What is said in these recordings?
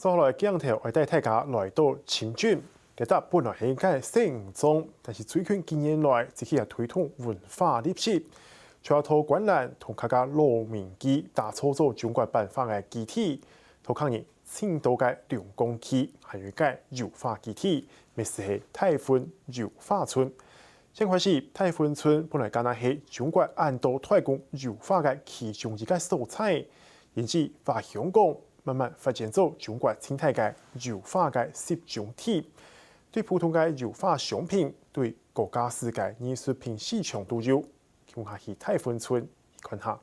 所来鏡頭會帶大家來到清境，其實本來係間聖宗，但是最近幾年來，自己也推動文化歷史，除了透過展覽同客家老民記打造咗中國辦法嘅基體，同抗議青島嘅龍宮區，還有間油花基體，咪係太粉油花村。相關是太粉村本來敢若係中國按度推廣油花嘅其中一個所在，因此把香港慢慢發展做中國生態嘅油花嘅集中體，對普通嘅油花商品，對國家世界藝術品市場都有。看下去太粉村看下。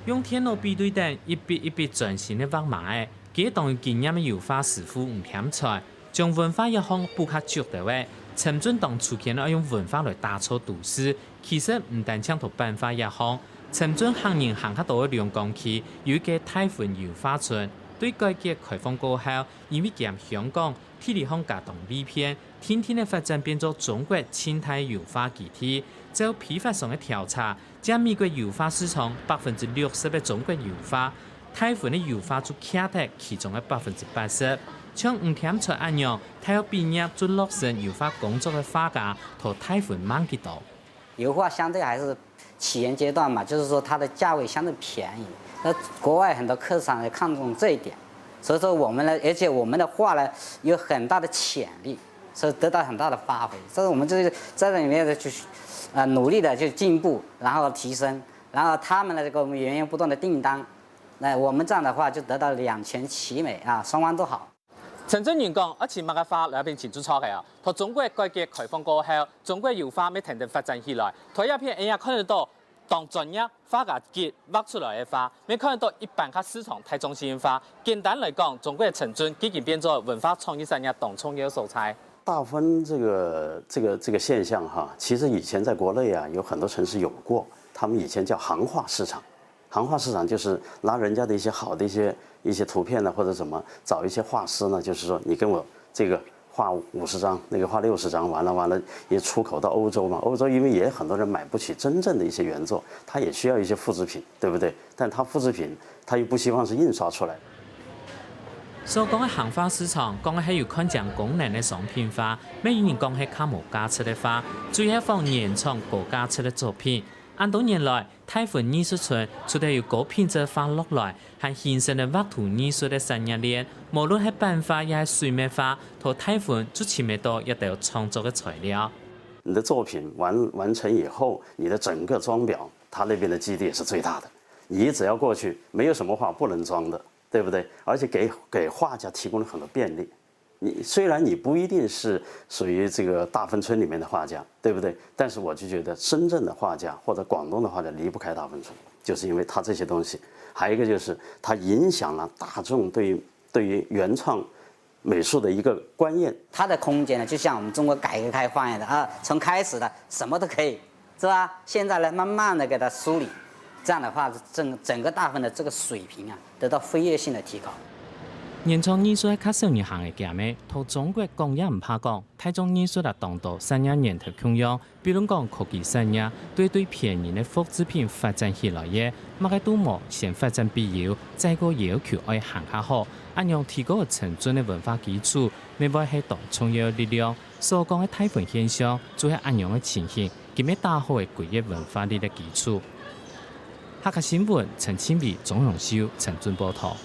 用電腦比對等一筆一筆專心的畫碼，幾當有經驗的油畫師傅吳添才，將文化一項補較足的話，陳準當初見要用文化來打造都市，其實唔單搶到辦法一項，陳準行人行較多嘅龍崗區有一個太粉油畫村，對改革開放過後，因為兼香港體力行加動利片，天天的發展變做中國生態油畫基地。照批發商嘅調查，佔美國油畫市場60%嘅中國油畫，太粉嘅油畫就卡喺其中嘅80%。像吳添才一樣，他要畢業就落實油畫工作嘅畫家，同太粉蠻幾多。油畫相對還是起源階段嘛，就是說它的價位相對便宜。那國外很多客商也看重這一點，所以說我們呢，而且我們的畫呢有很大的潛力，所以得到很大的發揮。所以我們就是在這裡面的去。努力的去進步，然後提升，然後他們的這個源源不斷的訂單，那我們這樣的話就得到兩全其美啊，雙方都好。陳真員講，前麥嘅畫兩邊前做錯嘅啊，同中國改革開放過後，中國油畫未停定發展起來，同一片也看得到當專業畫家傑畫出來嘅畫，未看得到一般嘅市場太中心化。簡單來講，中國嘅陳真已經變作文化創意產業當創業素材。大分這個現象哈，其實以前在國內啊有很多城市有過，他們以前叫行畫市場。行畫市場就是拿人家的一些好的一些圖片呢，或者什麼，找一些畫師呢，就是說你跟我這個畫50張，那個畫60張，完了也出口到歐洲嘛。歐洲因為也很多人買不起真正的一些原作，他也需要一些複製品，對不對？但他複製品他又不希望是印刷出來。所講嘅行畫市場，講嘅係要看重功能嘅商品化，咩有人講係較無價值嘅畫，主要係放原創高價值嘅作品。按多年來，太粉藝術村除咗有高品質畫落來，係現成嘅畫圖藝術嘅產業鏈，無論係版畫亦係水墨畫，同太粉就前面多一定有創作嘅材料。你的作品完成以後，你的整個裝裱，它那邊的基地也是最大的。你只要過去，沒有什麼畫不能裝的。對不對？而且給畫家提供了很多便利。雖然你不一定是屬於這個大分村裡面的畫家，對不對？但是我就覺得深圳的畫家或者廣東的畫家離不開大分村，就是因為它這些東西。還有一個就是它影響了大眾對於原創美術的一個觀念。它的空間呢，就像我們中國改革開放一樣的啊，從開始的什麼都可以，是吧？現在呢，慢慢的給它梳理。這樣的話，整個大分的這個水平啊，得到飛躍性的提高。原創藝術係較少年行嘅嘅咩？同中國講也唔怕講，太種藝術啊當到產業鏈頭供應，比如講科技產業，對便宜嘅複製品發展起來嘅，乜嘅都冇，先發展必要，再個要求愛行下好，按樣提高陳準嘅文化基礎，未會係當創業力量。所講嘅太粉現象，就係按樣嘅情形，佢咪打好嘅工業文化力嘅基礎。客家新聞陳清美、鍾榮秀、陳準報道。